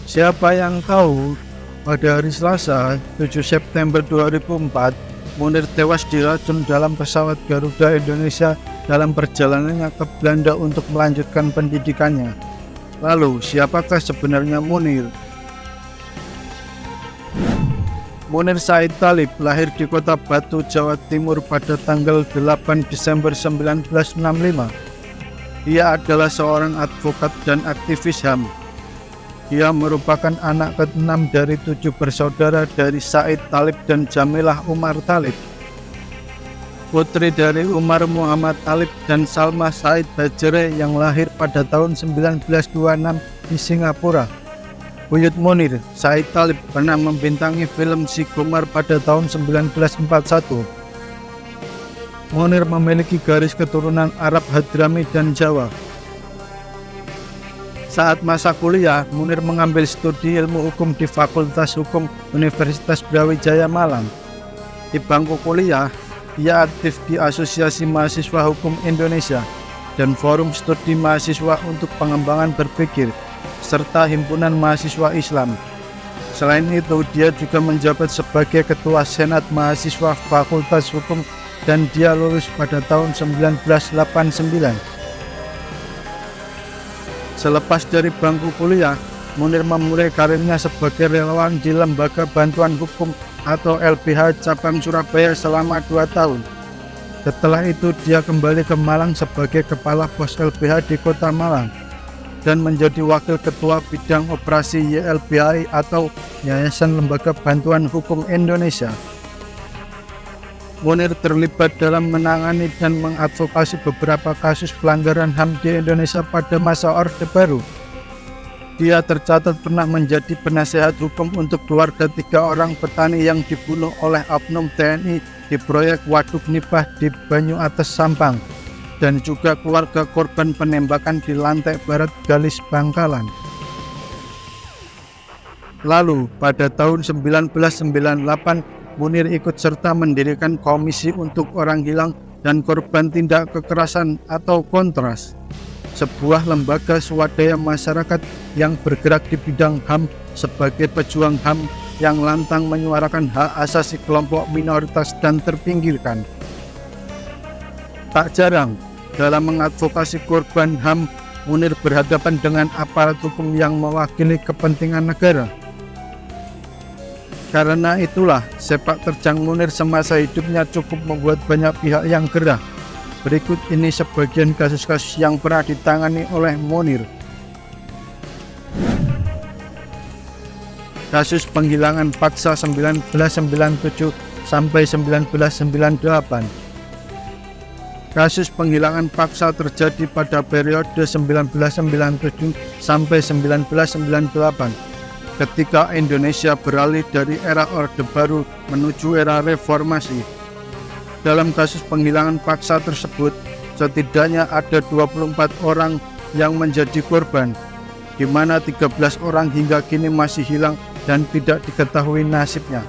Siapa yang tahu, pada hari Selasa, 7 September 2004, Munir tewas diracun dalam pesawat Garuda Indonesia dalam perjalanannya ke Belanda untuk melanjutkan pendidikannya. Lalu, siapakah sebenarnya Munir? Munir Said Thalib lahir di Kota Batu, Jawa Timur pada tanggal 8 Desember 1965. Ia adalah seorang advokat dan aktivis HAM. Ia merupakan anak ke-6 dari 7 bersaudara dari Said Thalib dan Jamilah Umar Thalib. Putri dari Umar Muhammad Thalib dan Salma Said Bajere yang lahir pada tahun 1926 di Singapura. Buyut Munir, Said Thalib pernah membintangi film Si Komar pada tahun 1941. Munir memiliki garis keturunan Arab Hadrami dan Jawa. Saat masa kuliah, Munir mengambil studi ilmu hukum di Fakultas Hukum Universitas Brawijaya Malang. Di bangku kuliah, ia aktif di Asosiasi Mahasiswa Hukum Indonesia dan Forum Studi Mahasiswa untuk Pengembangan Berpikir, serta Himpunan Mahasiswa Islam. Selain itu, dia juga menjabat sebagai Ketua Senat Mahasiswa Fakultas Hukum dan dia lulus pada tahun 1989. Selepas dari bangku kuliah, Munir memulai karirnya sebagai relawan di Lembaga Bantuan Hukum atau LBH Cabang Surabaya selama 2 tahun. Setelah itu dia kembali ke Malang sebagai Kepala Pos LBH di Kota Malang dan menjadi Wakil Ketua Bidang Operasi YLBHI atau Yayasan Lembaga Bantuan Hukum Indonesia. Munir terlibat dalam menangani dan mengadvokasi beberapa kasus pelanggaran HAM di Indonesia pada masa Orde Baru. Dia tercatat pernah menjadi penasehat hukum untuk keluarga 3 orang petani yang dibunuh oleh oknum TNI di proyek Waduk Nipah di Banyu Ates Sampang, dan juga keluarga korban penembakan di Lantai Barat Galis Bangkalan. Lalu, pada tahun 1998, Munir ikut serta mendirikan Komisi untuk Orang Hilang dan Korban Tindak Kekerasan atau Kontras, sebuah lembaga swadaya masyarakat yang bergerak di bidang HAM sebagai pejuang HAM yang lantang menyuarakan hak asasi kelompok minoritas dan terpinggirkan. Tak jarang, dalam mengadvokasi korban HAM, Munir berhadapan dengan aparat hukum yang mewakili kepentingan negara. Karena itulah, sepak terjang Munir semasa hidupnya cukup membuat banyak pihak yang gerah. Berikut ini sebagian kasus-kasus yang pernah ditangani oleh Munir. Kasus penghilangan paksa 1997 sampai 1998. Kasus penghilangan paksa terjadi pada periode 1997 sampai 1998. Ketika Indonesia beralih dari era Orde Baru menuju era reformasi. Dalam kasus penghilangan paksa tersebut, setidaknya ada 24 orang yang menjadi korban, di mana 13 orang hingga kini masih hilang dan tidak diketahui nasibnya.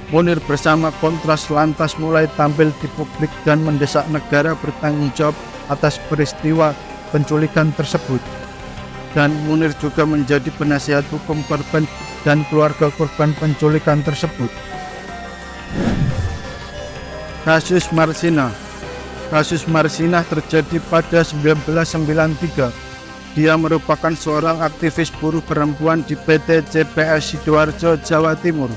Munir bersama Kontras lantas mulai tampil di publik dan mendesak negara bertanggung jawab atas peristiwa penculikan tersebut. Dan Munir juga menjadi penasihat hukum korban dan keluarga korban penculikan tersebut. Kasus Marsinah. Kasus Marsinah terjadi pada 1993. Dia merupakan seorang aktivis buruh perempuan di PT CPS Sidoarjo, Jawa Timur.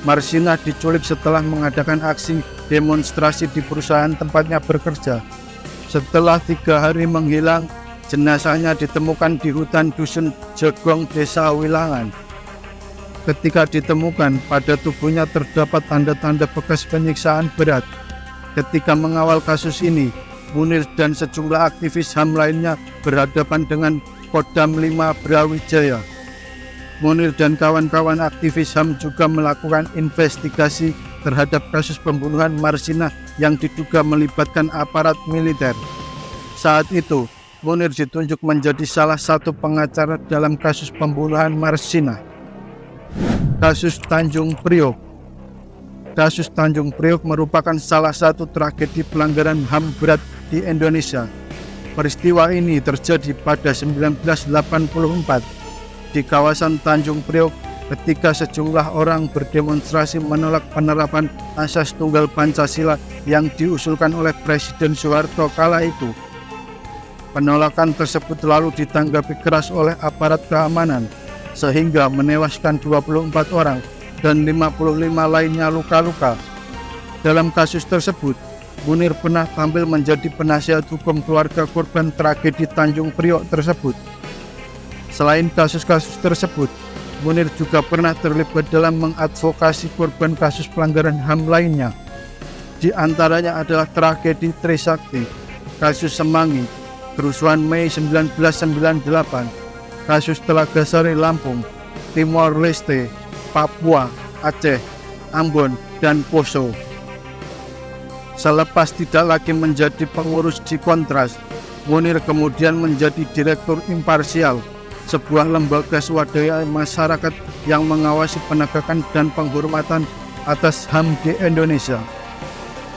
Marsinah diculik setelah mengadakan aksi demonstrasi di perusahaan tempatnya bekerja. Setelah 3 hari menghilang, jenazahnya ditemukan di hutan dusun Jegong, Desa Wilangan. Ketika ditemukan, pada tubuhnya terdapat tanda-tanda bekas penyiksaan berat. Ketika mengawal kasus ini, Munir dan sejumlah aktivis HAM lainnya berhadapan dengan Kodam 5 Brawijaya. Munir dan kawan-kawan aktivis HAM juga melakukan investigasi terhadap kasus pembunuhan Marsinah yang diduga melibatkan aparat militer. Saat itu, Munir ditunjuk menjadi salah satu pengacara dalam kasus pembunuhan Marsinah. Kasus Tanjung Priok. Kasus Tanjung Priok merupakan salah satu tragedi pelanggaran HAM berat di Indonesia. Peristiwa ini terjadi pada 1984 di kawasan Tanjung Priok ketika sejumlah orang berdemonstrasi menolak penerapan asas tunggal Pancasila yang diusulkan oleh Presiden Soeharto kala itu. Penolakan tersebut lalu ditanggapi keras oleh aparat keamanan sehingga menewaskan 24 orang dan 55 lainnya luka-luka. Dalam kasus tersebut, Munir pernah tampil menjadi penasihat hukum keluarga korban tragedi Tanjung Priok tersebut. Selain kasus-kasus tersebut, Munir juga pernah terlibat dalam mengadvokasi korban kasus pelanggaran HAM lainnya. Di antaranya adalah tragedi Trisakti, kasus Semanggi, kerusuhan Mei 1998, kasus Telaga Sari Lampung, Timor Leste, Papua, Aceh, Ambon, dan Poso. Selepas tidak lagi menjadi pengurus di Kontras, Munir kemudian menjadi direktur Imparsial, sebuah lembaga swadaya masyarakat yang mengawasi penegakan dan penghormatan atas HAM di Indonesia.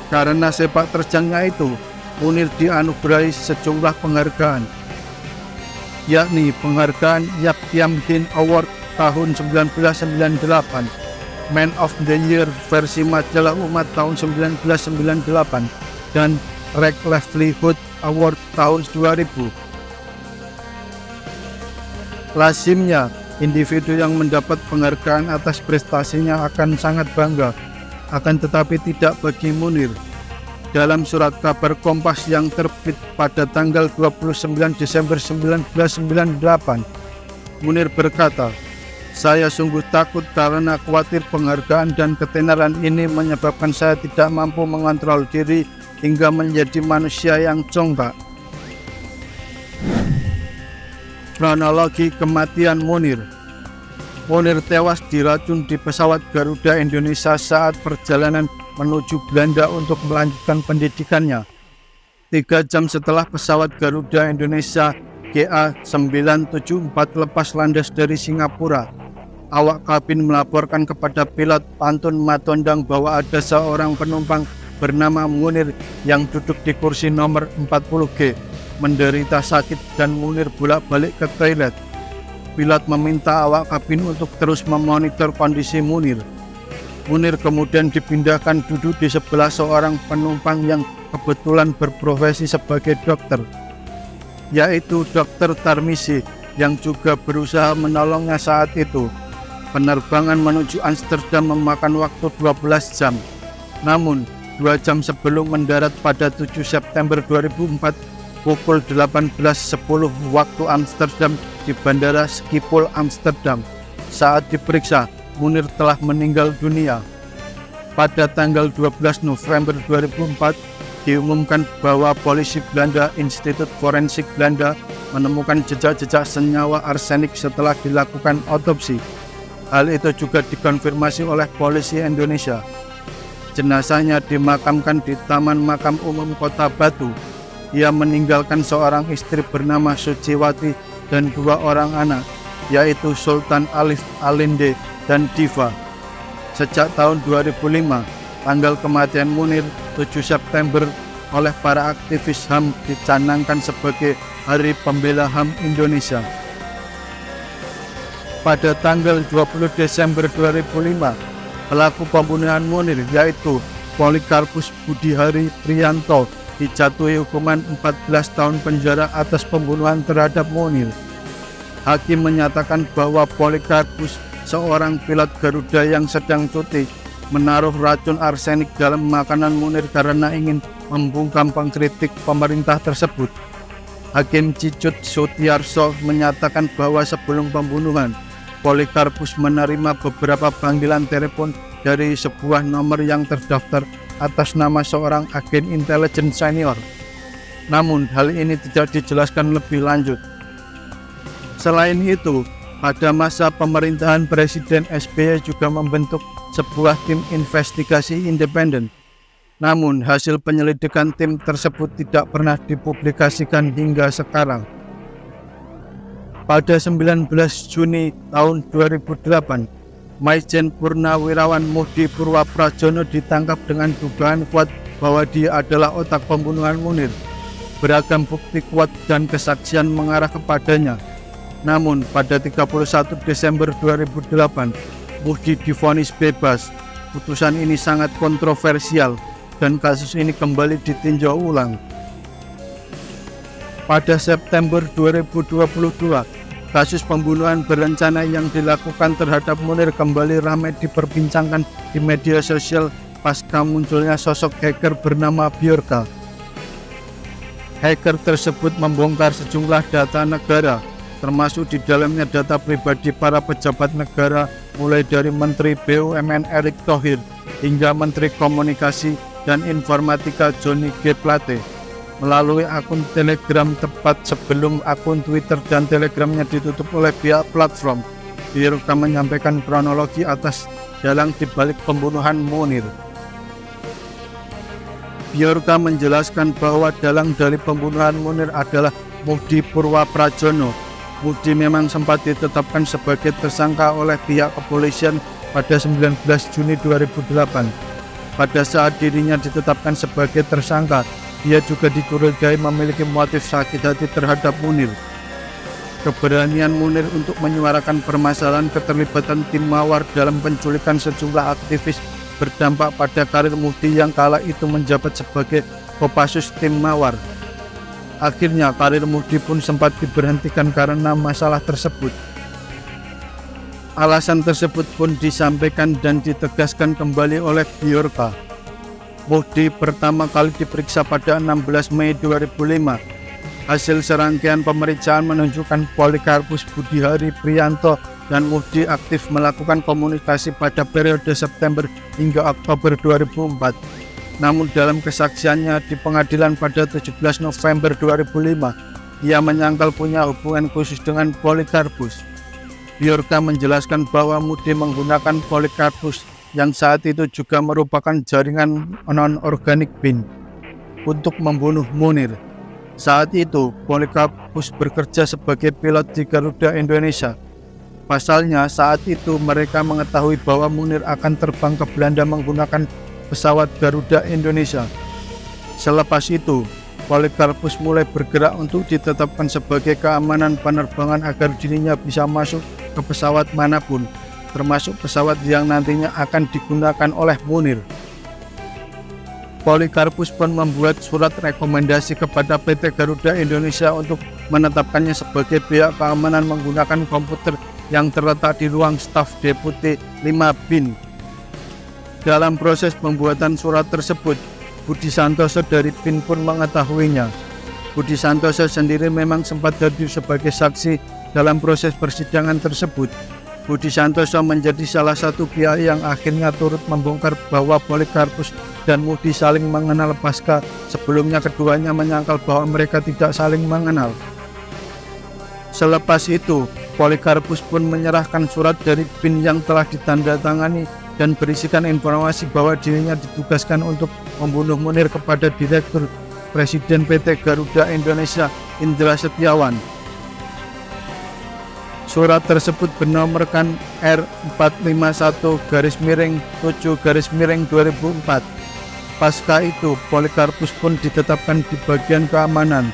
Karena sepak terjangnya itu, Munir dianugerahi sejumlah penghargaan, yakni penghargaan Yap Thiam Hien Award tahun 1998, Man of the Year versi majalah Umat tahun 1998, dan Right Livelihood Award tahun 2000. Lazimnya, individu yang mendapat penghargaan atas prestasinya akan sangat bangga, akan tetapi tidak bagi Munir. Dalam surat kabar Kompas yang terbit pada tanggal 29 Desember 1998, Munir berkata, "Saya sungguh takut karena khawatir penghargaan dan ketenaran ini menyebabkan saya tidak mampu mengontrol diri hingga menjadi manusia yang congkak." Kronologi kematian Munir. Munir tewas diracun di pesawat Garuda Indonesia saat perjalanan menuju Belanda untuk melanjutkan pendidikannya. 3 jam setelah pesawat Garuda Indonesia GA974 lepas landas dari Singapura, awak kabin melaporkan kepada pilot Pantun Matondang bahwa ada seorang penumpang bernama Munir yang duduk di kursi nomor 40G menderita sakit dan Munir bolak-balik ke toilet. Pilot meminta awak kabin untuk terus memonitor kondisi Munir. Munir kemudian dipindahkan duduk di sebelah seorang penumpang yang kebetulan berprofesi sebagai dokter, yaitu Dr. Tarmizi, yang juga berusaha menolongnya saat itu. Penerbangan menuju Amsterdam memakan waktu 12 jam. Namun, 2 jam sebelum mendarat pada 7 September 2004, pukul 18.10 waktu Amsterdam di Bandara Schiphol, Amsterdam. Saat diperiksa, Munir telah meninggal dunia. Pada tanggal 12 November 2004, diumumkan bahwa polisi Belanda Institut Forensik Belanda menemukan jejak-jejak senyawa arsenik setelah dilakukan otopsi. Hal itu juga dikonfirmasi oleh polisi Indonesia. Jenazahnya dimakamkan di Taman Makam Umum Kota Batu. Ia meninggalkan seorang istri bernama Suciwati dan 2 orang anak, yaitu Sultan Alif Alinde dan Diva. Sejak tahun 2005, tanggal kematian Munir 7 September oleh para aktivis HAM dicanangkan sebagai Hari Pembela HAM Indonesia. Pada tanggal 20 Desember 2005, pelaku pembunuhan Munir yaitu Polikarpus Budihari Priyanto dijatuhi hukuman 14 tahun penjara atas pembunuhan terhadap Munir. Hakim menyatakan bahwa Polikarpus, seorang pilot Garuda yang sedang cuti, menaruh racun arsenik dalam makanan Munir karena ingin membungkam pengkritik pemerintah tersebut. Hakim Cicut Sutiarso menyatakan bahwa sebelum pembunuhan, Polikarpus menerima beberapa panggilan telepon dari sebuah nomor yang terdaftar atas nama seorang agen intelijen senior. Namun hal ini tidak dijelaskan lebih lanjut. Selain itu, pada masa pemerintahan Presiden SBY juga membentuk sebuah tim investigasi independen. Namun hasil penyelidikan tim tersebut tidak pernah dipublikasikan hingga sekarang. Pada 19 Juni tahun 2008, Maijen Purnawirawan Muhdi Purwaprajono ditangkap dengan dugaan kuat bahwa dia adalah otak pembunuhan Munir. Beragam bukti kuat dan kesaksian mengarah kepadanya. Namun pada 31 Desember 2008, Muhdi divonis bebas. Putusan ini sangat kontroversial dan kasus ini kembali ditinjau ulang. Pada September 2022, kasus pembunuhan berencana yang dilakukan terhadap Munir kembali ramai diperbincangkan di media sosial pasca munculnya sosok hacker bernama Bjorka. Hacker tersebut membongkar sejumlah data negara, termasuk di dalamnya data pribadi para pejabat negara, mulai dari Menteri BUMN Erick Thohir hingga Menteri Komunikasi dan Informatika Johnny G. Plate. Melalui akun Telegram tepat sebelum akun Twitter dan Telegramnya ditutup oleh pihak platform, Bjorka menyampaikan kronologi atas dalang dibalik pembunuhan Munir. Bjorka menjelaskan bahwa dalang dari pembunuhan Munir adalah Muhdi Purwaprajono. Muhdi memang sempat ditetapkan sebagai tersangka oleh pihak kepolisian pada 19 Juni 2008. Pada saat dirinya ditetapkan sebagai tersangka, dia juga dicurigai memiliki motif sakit hati terhadap Munir. Keberanian Munir untuk menyuarakan permasalahan keterlibatan tim Mawar dalam penculikan sejumlah aktivis berdampak pada karir Muhdi yang kala itu menjabat sebagai Kopassus tim Mawar. Akhirnya karir Muhdi pun sempat diberhentikan karena masalah tersebut. Alasan tersebut pun disampaikan dan ditegaskan kembali oleh Bjorka. Muhdi pertama kali diperiksa pada 16 Mei 2005. Hasil serangkaian pemeriksaan menunjukkan Polikarpus Budihari Prianto dan Muhdi aktif melakukan komunikasi pada periode September hingga Oktober 2004. Namun dalam kesaksiannya di pengadilan pada 17 November 2005, ia menyangkal punya hubungan khusus dengan Polikarpus. Bjorka menjelaskan bahwa Muhdi menggunakan Polikarpus yang saat itu juga merupakan jaringan non-organik BIN untuk membunuh Munir. Saat itu, Polikarpus bekerja sebagai pilot di Garuda Indonesia. Pasalnya, saat itu mereka mengetahui bahwa Munir akan terbang ke Belanda menggunakan pesawat Garuda Indonesia. Selepas itu, Polikarpus mulai bergerak untuk ditetapkan sebagai keamanan penerbangan agar dirinya bisa masuk ke pesawat manapun, termasuk pesawat yang nantinya akan digunakan oleh Munir. Polikarpus pun membuat surat rekomendasi kepada PT Garuda Indonesia untuk menetapkannya sebagai pihak keamanan menggunakan komputer yang terletak di ruang staf Deputi 5 BIN. Dalam proses pembuatan surat tersebut, Budi Santoso dari BIN pun mengetahuinya. Budi Santoso sendiri memang sempat hadir sebagai saksi dalam proses persidangan tersebut. Budi Santoso menjadi salah satu pihak yang akhirnya turut membongkar bahwa Polikarpus dan Muhdi saling mengenal pasca sebelumnya keduanya menyangkal bahwa mereka tidak saling mengenal. Selepas itu, Polikarpus pun menyerahkan surat dari BIN yang telah ditandatangani dan berisikan informasi bahwa dirinya ditugaskan untuk membunuh Munir kepada Direktur Presiden PT Garuda Indonesia Indra Setiawan. Surat tersebut bernomorkan R451-7-2004. Pasca itu, Polikarpus pun ditetapkan di bagian keamanan.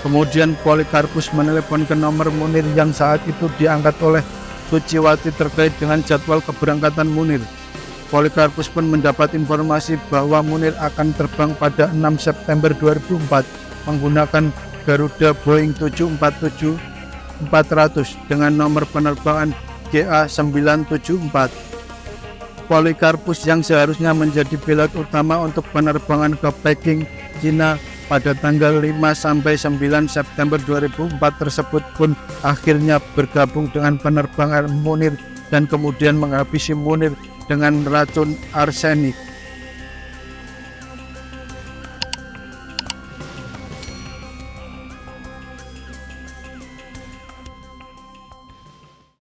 Kemudian Polikarpus menelepon ke nomor Munir yang saat itu diangkat oleh Suciwati terkait dengan jadwal keberangkatan Munir. Polikarpus pun mendapat informasi bahwa Munir akan terbang pada 6 September 2004 menggunakan Garuda Boeing 747-400 dengan nomor penerbangan GA974. Polikarpus yang seharusnya menjadi pilot utama untuk penerbangan ke Peking, Cina pada tanggal 5-9 September 2004 tersebut pun akhirnya bergabung dengan penerbangan Munir dan kemudian menghabisi Munir dengan racun arsenik.